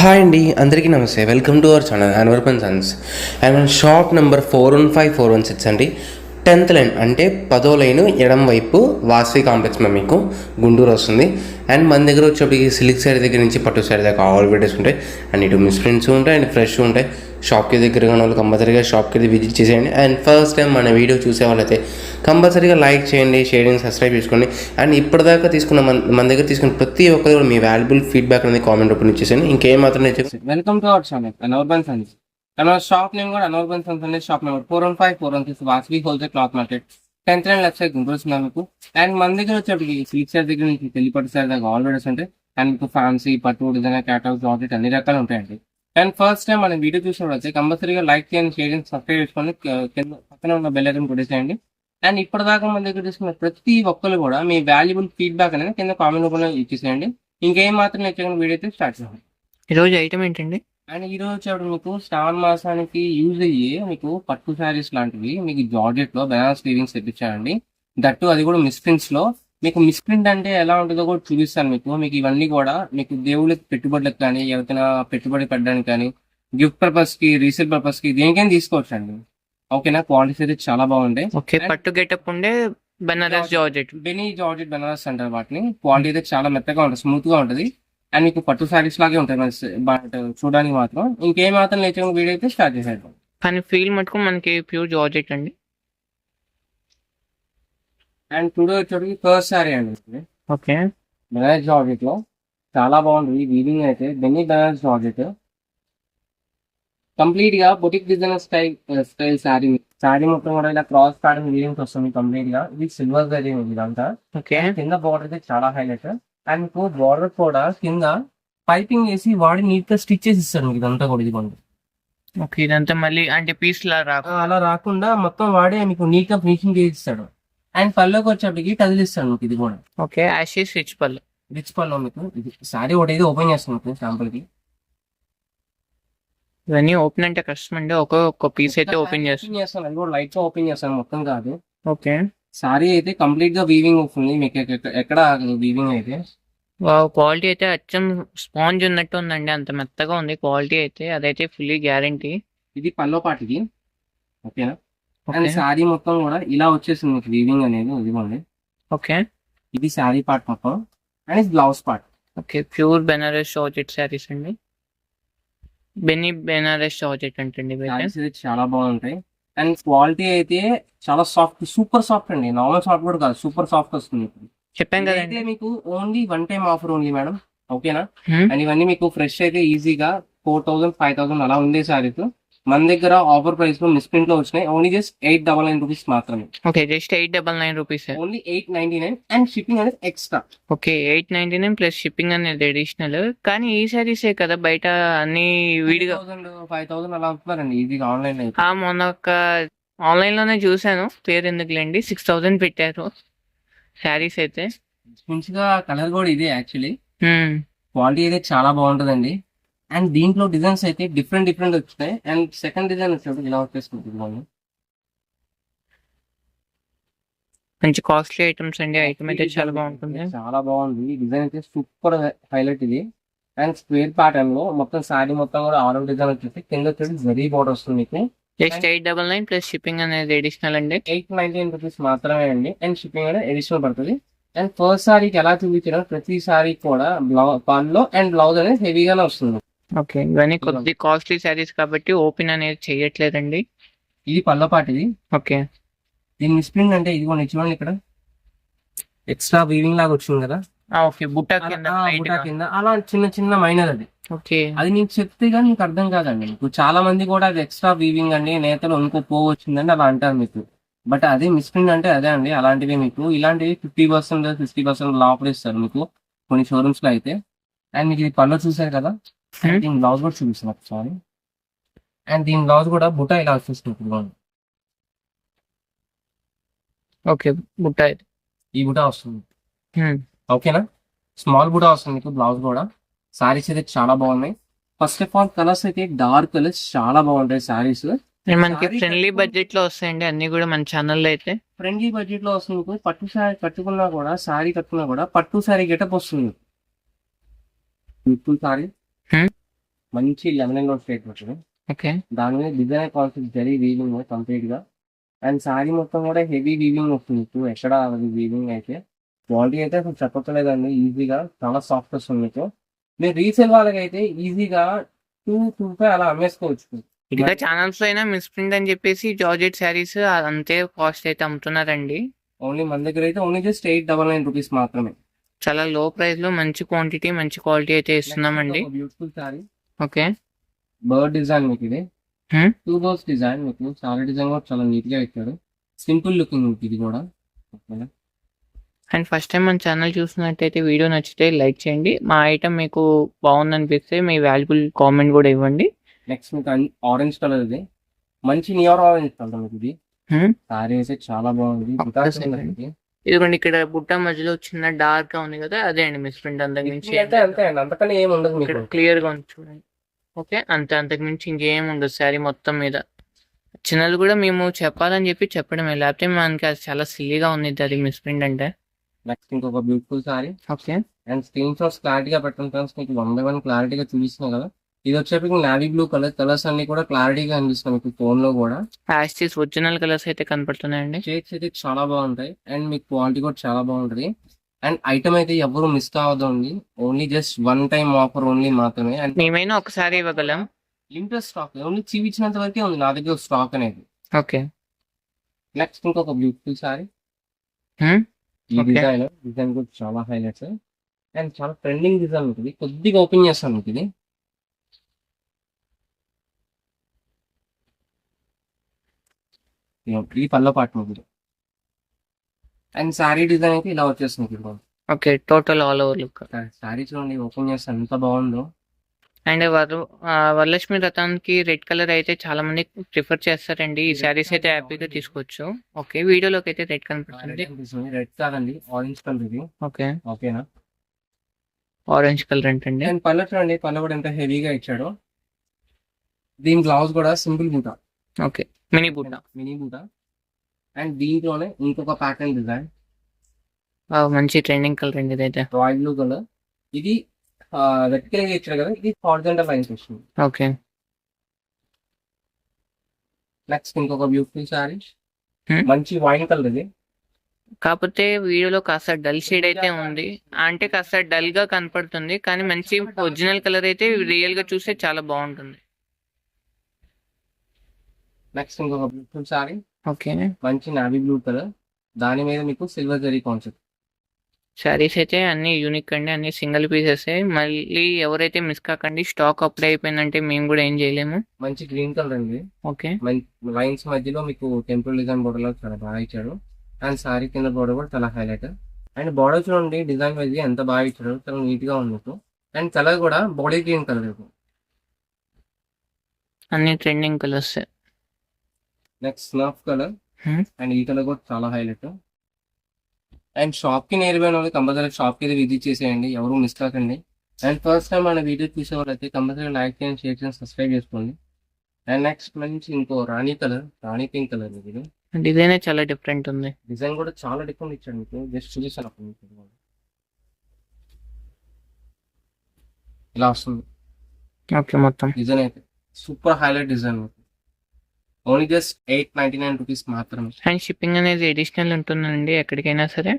Hi అండి, అందరికీ నమస్తే. Welcome to our channel Anwarpan Sons. And మన షాప్ నెంబర్ 415416 అండి. 10th లైన్ అంటే 10వ లైన్ ఎడం వైపు వాసవి కాంప్లెక్స్ మీకు గుంటూరు వస్తుంది. అండ్ మన దగ్గర వచ్చేప్పటికి సిల్క్ శారీ దగ్గర నుంచి పట్టు శారీ దాకా ఆల్ వెరైటీస్ ఉంటాయి. అండ్ ఇటు మిస్ప్రింట్స్ ఉంటాయి అండ్ ఫ్రెష్ ఉంటాయి. షాప్కి దగ్గరగా ఉన్న వాళ్ళు కంపల్సరీగా షాప్కి విజిట్ చేసేయండి. అండ్ ఫస్ట్ టైం మన వీడియో చూసే వాళ్ళైతే కంపల్సరీగా లైక్ చేయండి, షేర్ చేయండి, సబ్స్క్రైబ్ చేసుకోండి. అండ్ ఇప్పటిదాకా తీసుకున్న మన దగ్గర తీసుకున్న ప్రతి ఒక్కరు కూడా మీ వాల్యుబుల్ ఫీడ్బ్యాక్ అనేది కామెంట్ రూపంలో ఇచ్చేసాను. ఇంకేం మాత్రం welcome to our channel Anwarban Sons. మన షాప్ నేమ్ కూడా అన్వర్బన్ సన్స్ అనే shop number 415416 Vasavi wholesale cloth market 10th line left side Guntur మీకు. అండ్ మన దగ్గర వచ్చేప్పటికి సిల్క్ శారీ దగ్గర నుంచి పెళ్లి పట్టు శారీ దగ్గర ఆల్ వెరైటీస్ ఉంటాయి. అండ్ మీకు ఫ్యాన్సీ పట్టు డిజైనర్ క్యాటలాగ్ జాకెట్ అన్ని రకాలు ఉంటాయండి. అండ్ ఫస్ట్ టైం మనం వీడియో చూసినప్పుడు కంపల్సరీగా లైక్ చేయండి, షేర్ చేయండి, సబ్స్క్రైబ్ చేసుకొని కింద పక్కన ఉన్న బెల్ ఐకాన్ కొట్టేసేయండి. అండ్ ఇప్పటిదాకా మన దగ్గర తీసుకున్న ప్రతి ఒక్కరు కూడా మీ వాల్యుబుల్ ఫీడ్బ్యాక్ అనేది కింద కామెంట్ రూపంలో ఇచ్చేసేయండి. ఇంకేం మాత్రం నచ్చకుండా వీడియో అయితే స్టార్ట్ చేయండి. ఈరోజు ఐటమ్ ఏంటండి? అండ్ ఈ రోజు వచ్చేప్పుడు మీకు శ్రావణ మాసానికి యూజ్ అయ్యే మీకు పట్టు శారీస్ లాంటివి మీకు జార్జెట్ లో బనారస్ వీవింగ్స్ తెప్పించానండి. దట్టు అది కూడా మిస్ప్రింట్స్ లో. మీకు మిస్ప్రింట్ అంటే ఎలా ఉంటుందో కూడా చూపిస్తాను మీకు. మీకు ఇవన్నీ కూడా మీకు దేవుళ్ళకి పెట్టుబడులకు కానీ ఎవరికైనా పెట్టుబడి పెట్టడానికి కానీ గిఫ్ట్ పర్పస్ కి రీసేల్ పర్పస్ కి దేనికైనా తీసుకోవచ్చు అండి. ఓకేనా, క్వాలిటీస్ అయితే చాలా బాగుంటాయి. ఓకే, పట్టు గెటప్ ఉండే Banaras georgette, Benny georgette Banaras అంటారు వాటిని. క్వాలిటీ అయితే చాలా మెత్తగా ఉంటుంది, స్మూత్ గా ఉంటుంది. అండ్ మీకు పట్టు శారీస్ లాగే ఉంటాయి బట్ చూడడానికి మాత్రం. ఇంకేం మాత్రం లేచిన వీడియో అయితే స్టార్ట్ చేసేద్దాం. కానీ ఫీల్ మటుకు మనకి ప్యూర్ జార్జెట్ అండి. అండ్ టుడే వచ్చేటికి ఫస్ట్ శారీ అండి. ఓకే, బనారస్ జార్జెట్ లో చాలా బాగుంటుంది వీవింగ్ అయితే. బెన్నీ బనారస్ జార్జెట్ కంప్లీట్ గా బొటిక్ డిజైనర్ స్టైల్ శారీ మొత్తం కూడా ఇలా క్రాస్ ప్యాటర్న్ వీవింగ్స్ వస్తుంది కంప్లీట్ గా. ఇది సిల్వర్ జరీ ఇదంతా. ఓకే, కింద బార్డర్ అయితే చాలా హైలైట్. అండ్ మీకు బార్డర్ కూడా కింద పైపింగ్ వేసి వాడి నీట్ గా స్టిచ్ చేసి ఇస్తాడు మీకు ఇదంతా కూడా. ఇది కొంచెం ఓకే, ఇదంతా మళ్ళీ అంటే పీస్ లా అలా రాకుండా మొత్తం వాడే మీకు నీట్ గా ఫినిషింగ్ చేసి ఇస్తాడు. అండ్ పళ్ళకి వచ్చేప్పటికి టదిలిస్తాడు మీకు ఇది కూడా. ఓకే, యాషిస్ రిచ్ పళ్ళు. రిచ్ పళ్ళు మీకు. ఇది సారీ ఒకటి అయితే ఓపెన్ చేస్తాను మీకు శాంపుల్ కి. ఇవన్నీ ఓపెన్ అంటే కష్టం అండి. ఒక్కొక్క పీస్ అయితే ఓపెన్ చేస్తాను. అది కూడా లైట్ గా ఓపెన్ చేస్తాను, మొత్తం కాదు. ఓకే, సారీ అయితే కంప్లీట్ గా వీవింగ్ వస్తుంది మీకు. ఎక్కడ వీవింగ్ అయితే క్వాలిటీ అయితే అచ్చం స్పాంజ్ ఉన్నట్టు ఉందండి, అంత మెత్తగా ఉంది క్వాలిటీ అయితే. అదైతే ఫుల్లీ గ్యారంటీ. ఇది పల్లో పాటికి. ఓకేనా, అండ్ శారీ మొత్తం కూడా ఇలా వచ్చేసింది మీకు వీవింగ్ అనేది. ఇదిగోండి. ఓకే, ఇది శారీ పార్ట్ మొత్తం అండ్ ఇది blouse part. Okay, pure Banaras georgette sarees అండి. బెన్నీ బెనారస్ జార్జెట్ అంటే చాలా బాగుంటాయి. అండ్ క్వాలిటీ అయితే చాలా సాఫ్ట్, సూపర్ సాఫ్ట్ అండి. నార్మల్ సాఫ్ట్ కూడా కాదు, సూపర్ సాఫ్ట్ వస్తుంది. చెప్పాం కదా మీకు only one time offer only madam. ఓకేనా, అండ్ ఇవన్నీ మీకు ఫ్రెష్ అయితే ఈజీగా 4000 5000 అలా ఉంది సారీస్. మన దగ్గర ఆఫర్ ప్రైస్ లో మిస్ప్రింట్ లో వచ్చినాయి. ఓన్లీ జస్ట్ 899 రూపీస్ మాత్రమే. Okay, just 899 rupees. Only 899 and shipping అనేది ఎక్స్ట్రా. ఓకే, 899 ప్లస్ షిప్పింగ్ అనేది అడిషనల్. కానీ ఈ సారీసే కదా బయట అన్ని విడిగా 5000 అలా అవుతున్నారండి ఈజీగా ఆన్లైన్ లో. మొన్న ఒక ఆన్లైన్ లోనే చూసాను, పేరు ఎందుకులేండి, 6000 పెట్టారు శారీస్ అయితే. మంచిగా కలర్ కూడా ఇదే యాక్చువల్లీ. క్వాలిటీ అయితే చాలా బాగుంటుందండి. అండ్ దీంట్లో డిజైన్స్ అయితే డిఫరెంట్ వచ్చినాయి. అండ్ సెకండ్ డిజైన్ వచ్చేప్పుడు ఇలా వచ్చేసుకుంటుంది. మంచి కాస్ట్లీ ఐటమ్స్ అండి. ఐటమ్ అయితే చాలా బాగుంటుంది, చాలా బాగుంది. డిజైన్ అయితే సూపర్ హైలైట్ ఇది. అండ్ స్క్వేర్ ప్యాటర్న్ లో మొత్తం శారీ మొత్తం కూడా ఆల్ డిజైన్ వచ్చేసి కింద వచ్చేసి జరీ బోర్డర్ వస్తుంది మీకు. జస్ట్ 899 ప్లస్ షిప్పింగ్ అనేది అడిషనల్ అండి. 899 రూపీస్ మాత్రమే అండి. అండ్ షిప్పింగ్ అనేది అడిషనల్ పడుతుంది. అండ్ ఫస్ట్ సారీకి ఎలా చూపించిన ప్రతి సారీ కూడా పళ్ళు అండ్ బ్లౌజ్ అనేది హెవీగానే వస్తుంది. ఓకే, ఇవన్నీ కొద్ది కాస్ట్లీ శారీస్ కాబట్టి ఓపెన్ అనేది చేయట్లేదండి. ఇది పళ్ళ పాటు. ఇది ఓకే, దీని మిస్ప్రింట్ అంటే ఇది కూడా చూడండి, ఇక్కడ ఎక్స్ట్రా వీవింగ్ లాగా వచ్చింది కదా. ఓకే, బుట్టా కింద అలా చిన్న మైనర్ అది. ఓకే, అది నీకు చెప్తే కానీ మీకు అర్థం కాదండి. మీకు చాలా మంది కూడా అది ఎక్స్ట్రా వీవింగ్ అండి, నేతలు ఇంకో పోవచ్చిందండి అలా అంటారు మీకు. బట్ అదే మిస్ప్రింట్ అంటే అదే అండి. అలాంటివి మీకు ఇలాంటివి 50% 60% లోపల ఇస్తారు మీకు కొన్ని షోరూమ్స్ లో అయితే. అండ్ మీకు ఇది పళ్ళు చూసారు కదా. దీని బ్లౌజ్ కూడా చూపిస్తాను ఒకసారి. అండ్ దీని బ్లౌజ్ కూడా బుట్ట ఇలా వచ్చేస్తుంది. ఓకే, బుట్ట ఈ బుట్ట వస్తుంది. ఓకేనా, స్మాల్ బుట్ట వస్తుంది మీకు బ్లౌజ్ కూడా. సారీస్ అయితే చాలా బాగున్నాయి. ఫస్ట్ ఆఫ్ ఆల్ కలర్స్ అయితే డార్క్ కలర్స్ చాలా బాగుంటాయి సారీస్. మనకి ఫ్రెండ్లీ బడ్జెట్ లో వస్తాయండి అన్ని కూడా మన ఛానల్లో అయితే. ఫ్రెండ్లీ బడ్జెట్ లో వస్తుంది. పట్టు సారీ కట్టుకున్నా కూడా, సారీ కట్టుకున్నా కూడా పట్టు సారీ గెటప్ వస్తుంది. ఫుల్ సారీ మంచి లెమన్ ఎల్లో షేడ్ వస్తుంది. ఓకే. దాని మీద design concept zari weaving complete గా. అండ్ సారీ మొత్తం కూడా హెవీ వీవింగ్ వస్తుంది. ఇప్పుడు ఎక్కడ వీవింగ్ అయితే క్వాలిటీ అయితే అసలు చెప్పలేదండి. ఈజీగా చాలా సాఫ్ట్ వస్తుంది మీకు. మీరు రీసేల్ వాళ్ళకైతే ఈజీగా 225 అలా అమ్మేసుకోవచ్చు. ఇంకా ఛానల్స్ లో అయినా మిస్ప్రింట్ అని చెప్పేసి జార్జెట్ శారీస్ అంతే కాస్ట్ అయితే అమ్ముతున్నారండి. ఓన్లీ మన దగ్గర అయితే ఓన్లీ జస్ట్ 899 రూపీస్ మాత్రమే. చాలా లో ప్రైస్ లో మంచి క్వాంటిటీ మంచి క్వాలిటీ అయితే ఇస్తున్నామండి. Beautiful sari okay. Bird design మీకు ఇది Hmm? 2 బర్డ్స్ డిజైన్ మీకు. సారీ డిజైన్ కూడా చాలా నీట్ గా ఇచ్చాడు. సింపుల్ లుకింగ్ మీకు ఇది కూడా. ఓకేనా. అండ్ ఫస్ట్ టైం మన ఛానల్ చూసినట్టయితే వీడియో నచ్చితే లైక్ చేయండి. మా ఐటమ్ మీకు బాగుందనిపిస్తే మీ వాల్యుబుల్ కామెంట్ కూడా ఇవ్వండి. నెక్స్ట్ మీకు ఆరెంజ్ కలర్ ఇది మంచి నియర్ ఆరెంజ్ కలర్ మీకు ఇది. Hmm? సారీ అయితే చాలా బాగుంది. ఇదిగోండి ఇక్కడ బుట్ట మధ్యలో చిన్న డార్క్ గా ఉంది కదా, అదే అండి మిస్ప్రింట్. అంతకు మించి అంటే అంతే అండి, అంతకన్నా ఏమి ఉండదు మీకు. ఇక్కడ క్లియర్ గా ఉంది చూడండి. ఓకే, అంతే, అంతకు మించి ఇంకేం ఉండదు శారీ మొత్తం మీద. చిన్నది కూడా మేము చెప్పాలని చెప్పి చెప్పడమే, లేకపోతే మనకి అది చాలా సిల్లీగా ఉంది అది మిస్ప్రింట్ అంటే. నెక్స్ట్ ఇంకొక beautiful sari. Okay. And screen shots క్లారిటీగా పెట్టండి ఫ్రెండ్స్. మీకు 1 by 1 క్లారిటీగా చూపిస్తున్నాయి కదా. ఇది వచ్చేప్పటికి నావీ బ్లూ కలర్స్ అన్ని కూడా క్లారిటీగా అనిపిస్తున్నాయి మీకు ఫోన్ లో కూడా. యాస్టిస్ ఒరిజినల్ కలర్స్ అయితే కనపడుతున్నాయండి. షేడ్స్ అయితే చాలా బాగుంటాయి. అండ్ మీకు క్వాలిటీ కూడా చాలా బాగుంటది. అండ్ ఐటమ్ అయితే ఎవరు మిస్ కావద్దండి. Only just 1 time offer only మాత్రమే. అండ్ మేమైనా ఒకసారి ఇవ్వగలం. లిమిటెడ్ స్టాక్ ఓన్లీ చూపించినంత వరకే ఉంది నా దగ్గర స్టాక్ అనేది. ఓకే. నెక్స్ట్ ఇంకొక బ్యూటిఫుల్ సారీ. Hmm? ఈ Okay. డిజైన్ కూడా చాలా హైలైట్స్. అండ్ చాలా ట్రెండింగ్ డిజైన్ ఉంటుంది. కొద్దిగా ఓపెన్ చేస్తాను మీకు ఇది. ఈ పళ్ళ పాటు మీకు. అండ్ సారీ డిజైన్ అయితే ఇలా వచ్చేస్తుంది ఇప్పుడు. Okay, total all over look. Sorry చూడండి ఓపెన్ చేస్తాను ఎంత బాగుందో. అండ్ వరలక్ష్మి రథానికి రెడ్ కలర్ అయితే చాలా మంది ప్రిఫర్ చేస్తారండి. ఈ శారీస్ అయితే హ్యాపీగా తీసుకోవచ్చు. ఓకే, వీడియోలోకి అయితే రెడ్ కనపడుతుంది. రెడ్ కాదండి, ఆరెంజ్ కలర్ ఇది. ఓకే, ఓకేనా. ఆరెంజ్ కలర్ ఏంటండి? అండ్ పళ్ళ చూడండి, పళ్ళ కూడా ఎంత హెవీగా ఇచ్చాడు. దీని బ్లౌజ్ కూడా simple buta, okay, mini buta. Mini buta. And దీంట్లోనే ఇంకొక ప్యాటర్న్ డిజైన్, మంచి ట్రెండింగ్ కలర్ అండి ఇదైతే. Royal blue colour. ఇది వెర్టికల్ గా ఇచ్చాడు కదా, ఇది హారిజాంటల్ లైన్స్ వస్తుంది. ఓకే. నెక్స్ట్ ఇంకొక బ్యూటిఫుల్ సారీ, Hmm? మంచి వైన్ కలర్ ఇది. కాకపోతే వీడియోలో కాస్త డల్ షేడ్ అయితే ఉంది, అంటే కాస్త డల్ గా కనపడుతుంది, కానీ మంచి ఒరిజినల్ కలర్ అయితే రియల్ గా చూస్తే చాలా బాగుంటుంది. నెక్స్ట్ ఇంకొక బ్యూటిఫుల్ సారీ, ఓకే. మంచి నావీ బ్లూ కలర్. దాని మీద మీకు సిల్వర్ జరీ కాన్సెప్ట్. శారీస్ అయితే అన్ని యూనిక్ అండి, అన్ని సింగిల్ పీసెస్. మళ్ళీ ఎవరైతే మిస్ కాకండి, స్టాక్ అప్లై అయిపోయిందంటే మేము కూడా ఏం చేయలేము. మంచి గ్రీన్ కలర్ అండి. ఓకే. లైన్స్ మధ్యలో మీకు టెంపుల్ డిజైన్ బోర్డర్ లో చాలా బాగా ఇచ్చాడు. అండ్ సారీ కింద బోర్డర్ కూడా చాలా హైలైట్. అండ్ బార్డర్ చూడండి డిజైన్ వైజ్ ఎంత బాగా ఇచ్చాడు, చాలా నీట్ గా ఉంది మీకు. అండ్ కలర్ కూడా బాడీ గ్రీన్ కలర్ మీకు. అన్ని trending colours. Next snuff colour. Hmm? And ఈ కలర్ కూడా చాలా హైలైట్. అండ్ షాప్ కి నేర్ పోయిన వాళ్ళు కంపల్సరీ షాప్ కి విజిట్ చేసేయండి, ఎవరు మిస్ కాకండి. అండ్ ఫస్ట్ టైం మన వీడియో చూసే వాళ్ళు అయితే కంపల్సరీ లైక్ చేయండి, షేర్ చేయండి, సబ్స్క్రైబ్ చేసుకోండి. అండ్ నెక్స్ట్ మంచి ఇంకో రాణి కలర్, రాణి పింక్ కలర్ ఇది. డిజైన్ చాలా డిఫరెంట్ ఉంది. డిజైన్ కూడా చాలా డిఫరెంట్ ఇచ్చాడు మీకు. జస్ట్ చూపిస్తాను అప్పుడు మీకు. ఇలా వస్తుంది ఓకే, మొత్తం డిజైన్ అయితే super highlight design. Only just 899 rupees మాత్రమే. అండ్ షిప్పింగ్ అనేది అడిషనల్ ఉంటుందండి ఎక్కడికైనా సరే.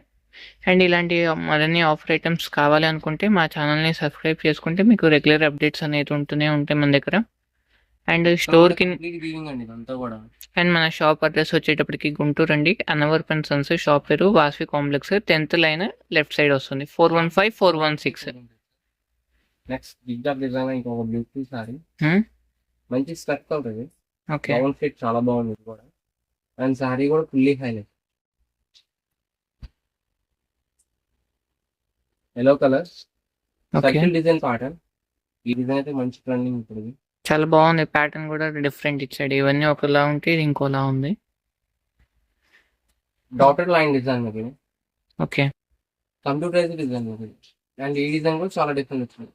అండ్ ఇలాంటి మరిన్ని ఆఫర్ ఐటమ్స్ కావాలి అనుకుంటే మా ఛానల్ని సబ్స్క్రైబ్ చేసుకుంటే మీకు రెగ్యులర్ అప్డేట్స్ అనేది ఉంటూనే ఉంటాయి మన దగ్గర. అండ్ స్టోర్కి అండి ఇదంతా కూడా. అండ్ మన షాప్ అడ్రస్ వచ్చేటప్పటికి గుంటూరు అండి, అన్నవరపు అండ్ సన్స్. షాప్ పేరు Vasavi complex, 10th line left side వస్తుంది, 415-416. నెక్స్ట్ బిగ్ డాక్ డిజైన్ ఇంకొక బ్యూటిఫుల్ సారీ. మంచి స్ట్రక్ ఉంటుంది. ఓకే. డౌన్ ఫిట్ చాలా బాగుంది ఇది కూడా. అండ్ సారీ కూడా fully highlight. Yellow colour okay, circle design pattern. ఈ డిజైన్ అయితే మంచి ట్రెండింగ్ ఉంటుంది. చాలా బాగుంది. ప్యాటర్న్ కూడా డిఫరెంట్ ఇచ్చాడు. ఇవన్నీ ఒకలా ఉంటే ఇది ఇంకోలా ఉంది. డాటెడ్ లైన్ డిజైన్ ఇది. ఓకే. కంప్యూటరైజ్ డిజైన్ ఇది. అండ్ ఈ డిజైన్ కూడా చాలా డిఫరెంట్ వచ్చింది.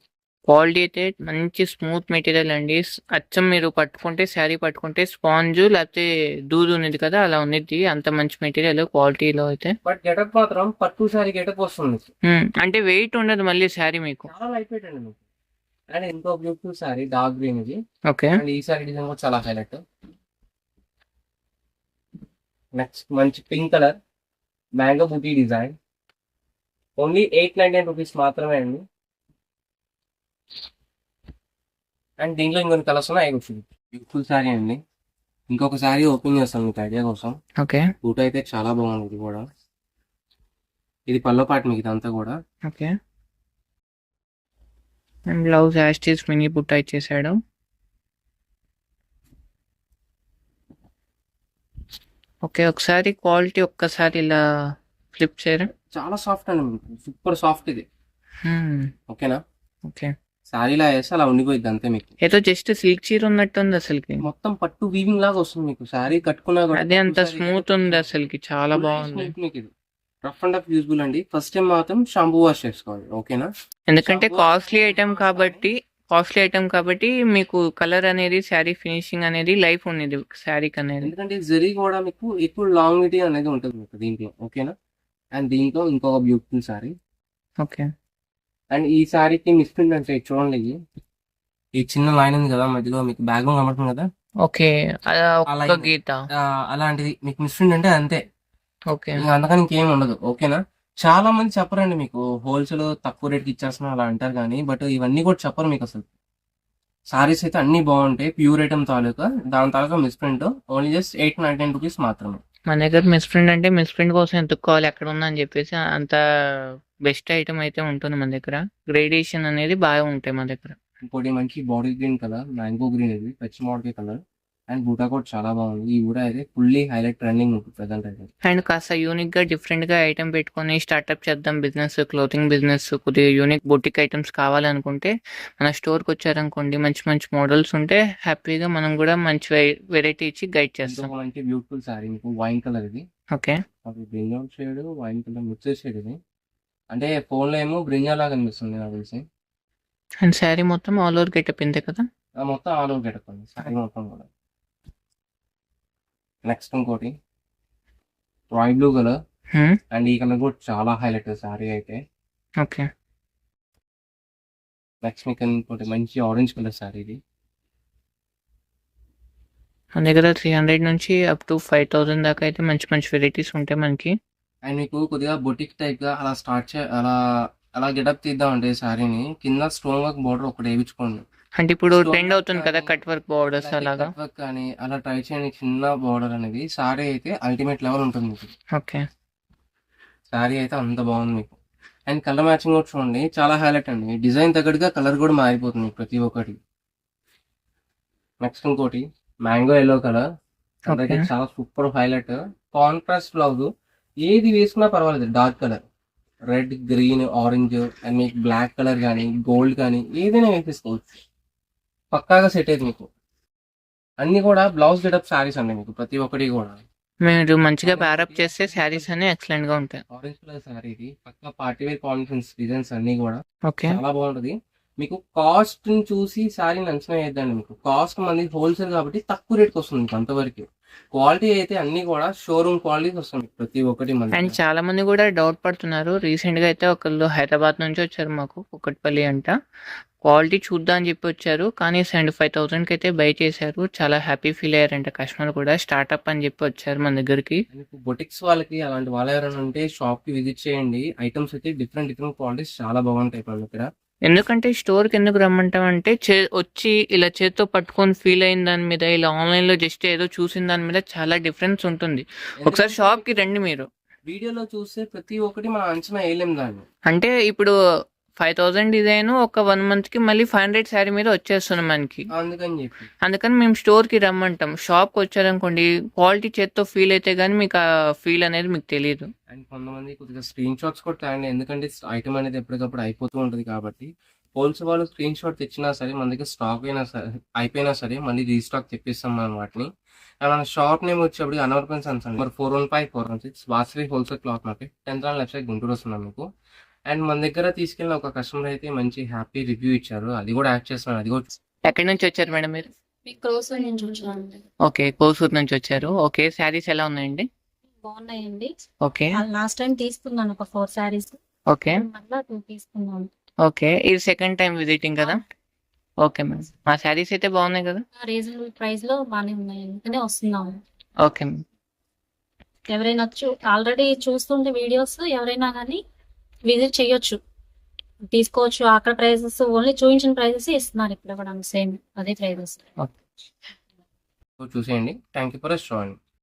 క్వాలిటీ అయితే మంచి స్మూత్ మెటీరియల్ అండి. అచ్చం మీరు పట్టుకుంటే శారీ పట్టుకుంటే స్పాంజ్ లేకపోతే దూదు ఉన్నది కదా, అలా ఉన్నది. అంత మంచి మెటీరియల్ క్వాలిటీలో అయితే. బట్ గెటప్ మాత్రం పట్టు సారీ గెటప్ వస్తుంది. అంటే వెయిట్ ఉండదు మళ్ళీ శారీ మీకు. చాలా లైట్ వెయిట్ అండి మీకు. అండ్ ఇంకో బ్యూటిఫుల్ సారీ డార్క్ గ్రీన్ ఇది. ఓకే. అండ్ ఈ సారీ డిజైన్ కూడా చాలా హైలైట్. నెక్స్ట్ మంచి పింక్ కలర్ మ్యాంగో బూటీ డిజైన్. ఓన్లీ 899 రూపీస్ మాత్రమే అండి. అండ్ దీంట్లో ఇంకొన్ని కలర్స్ ఉన్నాయి. బ్యూటిఫుల్ సారీ అండి. ఇంకొక సారీ ఓపెన్ చేస్తాను మీకు ఐడియా కోసం. ఓకే. బూట్ అయితే చాలా బాగుంది. ఇది కూడా ఇది పల్లో పాటు మీకు ఇదంతా కూడా. ఓకే. అండ్ బ్లౌజ్ యాస్టీస్ మినీ బుట్ట ఇచ్చేసాడు. ఓకే. ఒకసారి క్వాలిటీ ఒక్కసారి ఇలా ఫ్లిప్ చేయరా? చాలా సాఫ్ట్ అండి మీకు. సూపర్ సాఫ్ట్ ఇది. ఓకేనా? ఓకే. సారీలా వేస్తే అలా ఉండిపోయింది అంతే మీకు. ఏదో జస్ట్ సిల్క్ చీర ఉన్నట్టుంది అసలుకి. మొత్తం పట్టు వీవింగ్ లాగా వస్తుంది మీకు. సారీ కట్టుకున్నా కూడా అదే అంత స్మూత్ ఉంది అసలుకి, చాలా బాగుంది. మీకు ఇది రఫ్ అండ్ టఫ్ యూజ్బుల్ అండి. ఫస్ట్ టైం మాత్రం షాంపూ వాష్ చేసుకోవాలి. ఓకేనా? ఎందుకంటే కాస్ట్లీ ఐటమ్ కాబట్టి మీకు కలర్ అనేది శారీ ఫినిషింగ్ అనేది లైఫ్ ఉన్నది శారీకి అనేది. ఎందుకంటే జరీ కూడా మీకు ఎక్కువ లాంగిటీ అనేది ఉంటుంది మీకు దీంట్లో. ఓకేనా? అండ్ దీంట్లో ఇంకొక బ్యూటిఫుల్ సారీ. ఓకే. అండ్ ఈ సారీకి మిస్ప్రింట్ అంటే చూడండి, ఈ చిన్న లైన్ ఉంది కదా మధ్యలో మీకు బ్యాక్గ్రౌండ్ కనబడుతుంది కదా. ఓకే. అలా అలా ఒక్క గీత. అలాంటిది మీకు మిస్ప్రింట్ అంటే అంతే. ఓకే. ఇంకా అంతకని ఇంకేం ఉండదు. ఓకేనా? చాలా మంది చెప్పరండి మీకు హోల్సేల్ తక్కువ రేట్కి ఇచ్చేస్తున్నా అలా అంటారు కానీ, బట్ ఇవన్నీ కూడా చెప్పరు మీకు అసలు. సారీస్ అయితే అన్ని బాగుంటాయి. ప్యూర్ ఐటమ్ తాలూకా దాని తాలూకా మిస్ప్రింట్ ఓన్లీ జస్ట్ 899 రూపీస్ మాత్రమే. మన దగ్గర మిస్ప్రింట్ కోసం ఎత్తుక్కోవాలి ఎక్కడ ఉందని చెప్పేసి, అంత బెస్ట్ ఐటమ్ అయితే ఉంటుంది మన దగ్గర. గ్రేడేషన్ అనేది బాగా ఉంటాయి మన దగ్గర. ఇంకోటి మంచి body green colour, mango green ఇది పచ్చి మామిడికాయ కలర్. అండ్ బూటా కూడా చాలా బాగుంది. ఈ బూటా అయితే ఫుల్లీ హైలైట్ ట్రెండింగ్ ఉంటుంది ప్రెసెంట్ అయితే. అండ్ కాస్త యూనిక్ గా డిఫరెంట్ గా ఐటమ్ పెట్టుకొని స్టార్ట్అప్ చేద్దాం బిజినెస్, క్లోతింగ్ బిజినెస్, కొద్దిగా యూనిక్ బొటిక్ ఐటమ్స్ కావాలనుకుంటే మన స్టోర్కి వచ్చారనుకోండి, మంచి మంచి మోడల్స్ ఉంటే హ్యాపీగా మనం కూడా మంచి వెరైటీ ఇచ్చి గైడ్ చేస్తాం. మంచి బ్యూటిఫుల్ సారీ మీకు వైన్ కలర్ ఇది. Okay. Brinjal shade wine colour mix shade ఇది. అంటే ఫోన్ లో ఏమో బ్రింజాల్ లాగా అనిపిస్తుంది నాకు తెలిసి. అండ్ శారీ మొత్తం ఆల్ ఓవర్ గెటప్ ఇంతే కదా? మొత్తం ఆల్ ఓవర్ గెటప్ అండి సారీ మొత్తం కూడా. నెక్స్ట్ ఇంకోటి రాయల్ బ్లూ కలర్. అండ్ ఈ కలర్ కూడా చాలా హైలైట్ సారీ అయితే. ఓకే. నెక్స్ట్ మీకు ఇంకోటి మంచి ఆరెంజ్ కలర్ సారీ ఇది. మన దగ్గర 300 నుంచి అప్ టు 5000 దాకా అయితే మంచి మంచి వెరైటీస్ ఉంటాయి మనకి. అండ్ మీకు కొద్దిగా బొటిక్ టైప్ గా అలా అలా గెటప్ తీద్దామంటే సారీని కింద స్టోన్ వర్క్ బోర్డర్ ఒకటి వేయించుకోండి. అంటే ఇప్పుడు ట్రెండ్ అవుతుంది కదా కట్ వర్క్ బోర్డర్స్ అలాగా. కట్ వర్క్ కానీ అలా ట్రై చేయండి. చిన్న బోర్డర్ అనేది సారీ అయితే అల్టిమేట్ లెవెల్ ఉంటుంది మీకు. ఓకే. సారీ అయితే అంత బాగుంది మీకు. అండ్ కలర్ మ్యాచింగ్ కూడా చూడండి చాలా హైలైట్ అండి. డిజైన్ తగ్గట్టుగా కలర్ కూడా మారిపోతుంది ప్రతి ఒక్కటి. నెక్స్ట్ ఇంకోటి మ్యాంగో ఎల్లో కలర్. అదైతే చాలా సూపర్ హైలైట్. కాంట్రాస్ట్ బ్లౌజ్ ఏది వేసుకున్నా పర్వాలేదు. Dark colour, red, green, orange and మీకు బ్లాక్ కలర్ కానీ గోల్డ్ కానీ ఏదైనా వేసేసుకోవచ్చు. పక్కాగా సెట్ అయ్యేది మీకు. అన్ని కూడా బ్లౌజ్ గెటప్ శారీస్ అండి మీకు ప్రతి ఒక్కటి కూడా. మీరు మంచిగా ప్యారప్ చేస్తే శారీస్ అన్ని ఎక్సలెంట్ గా ఉంటాయి. ఆరెంజ్ కలర్ శారీ ఇది పక్కా పార్టీ వేర్ కాన్ఫిడెన్స్ డిజైన్స్ అన్ని కూడా ఓకే. చాలా బాగుంటది. మీకు కాస్ట్ ని చూసి శారీని అంచనా వేద్దండి. మీకు కాస్ట్ మంది హోల్సేల్ కాబట్టి తక్కువ రేట్కి వస్తుంది మీకు అంతవరకు. క్వాలిటీ అయితే అన్ని కూడా షోరూమ్ క్వాలిటీస్ వస్తుంది ప్రతి ఒక్కటి. అండ్ చాలా మంది కూడా డౌట్ పడుతున్నారు. రీసెంట్ గా అయితే ఒకళ్ళు హైదరాబాద్ నుంచి వచ్చారు మాకు, కుక్కట్పల్లి అంట. క్వాలిటీ చూద్దాం అని చెప్పి వచ్చారు, కానీ 75,000 కి అయితే బై చేశారు. చాలా హ్యాపీ ఫీల్ అయ్యారంట కస్టమర్ కూడా. స్టార్ట్అప్ అని చెప్పి వచ్చారు మన దగ్గరికి. బొటిక్స్ వాళ్ళకి అలాంటి వాళ్ళు ఎవరైనా ఉంటే షాప్ కి విజిట్ చేయండి. ఐటమ్స్ అయితే డిఫరెంట్ క్వాలిటీస్ చాలా బాగుంటాయి మన దగ్గర. ఎందుకంటే స్టోర్కి ఎందుకు రమ్మంటాం అంటే వచ్చి ఇలా చేత్తో పట్టుకొని ఫీల్ అయిన దాని మీద, ఇలా ఆన్లైన్ లో జస్ట్ ఏదో చూసిన దాని మీద చాలా డిఫరెన్స్ ఉంటుంది. ఒకసారి షాప్ కి రండి. మీరు వీడియోలో చూస్తే ప్రతి ఒక్కటి మనం అంచనా వేయలేం దాన్ని. అంటే ఇప్పుడు 5,000 డిజైన్ ఒక 1 month కి మళ్ళీ 500 శారీ మీద వచ్చేస్తుంది మనకి. అందుకని మేము స్టోర్ కి రమ్మంటాం. షాప్ కి వచ్చారనుకోండి, క్వాలిటీ చేత్తో ఫీల్ అయితే గానీ మీకు ఆ ఫీల్ అనేది మీకు తెలియదు. అండ్ కొంతమంది కొద్దిగా స్క్రీన్ షాట్స్ కూడా తేండి. ఎందుకంటే ఐటమ్ అనేది ఎప్పటికప్పుడు అయిపోతూ ఉంటుంది కాబట్టి. హోల్సేల్ వాళ్ళు స్క్రీన్ షాట్ తెచ్చినా సరే మన దగ్గర స్టాక్ అయిపోయినా సరే మళ్ళీ రీస్టాక్ తెప్పిస్తాం మనం వాటిని. అండ్ మన షాప్ నేమ్ వచ్చేప్పుడు అనవర్పన్ సన్స్ అండి. 415-416 Vasavi wholesale cloth market, 10th left side Guntur వస్తున్నాం మీకు. అండ్ మన దగ్గర తీసుకెళ్ళిన ఒక కస్టమర్ అయితే మంచి హ్యాపీ రివ్యూ ఇచ్చారు. అది కూడా యాడ్ చేస్తున్నాను. అది కూడా ఎక్కడి నుంచి వచ్చారు మేడం మీరు? క్రోసూర్ నుంచి వచ్చానండి. ఓకే, కోసూరు నుంచి వచ్చారు. ఓకే, శారీస్ ఎలా ఉన్నాయండి? బాగున్నాయండి. ఓకే. లాస్ట్ టైం తీసుకున్నాను ఒక 4 శారీస్. ఓకే. మళ్ళీ 2 తీసుకున్నాను. ఓకే, ఇది సెకండ్ టైం విజిటింగ్ కదా? Okay madam. మా శారీస్ అయితే బాగున్నాయి కదా? రీజనబుల్ ప్రైస్ లో బాగానే ఉన్నాయి అందుకనే వస్తున్నాము. Okay madam. ఎవరైనా ఆల్రెడీ చూస్తుంటే వీడియోస్ ఎవరైనా కానీ విజిట్ చేయొచ్చు, తీసుకోవచ్చు. అక్కడ ప్రైజెస్ ఓన్లీ చూపించిన ప్రైజెస్ ఇస్తున్నారు ఇప్పుడు కూడా సేమ్ అదే ప్రైజెస్. చూసేయండి. Thank you for joining.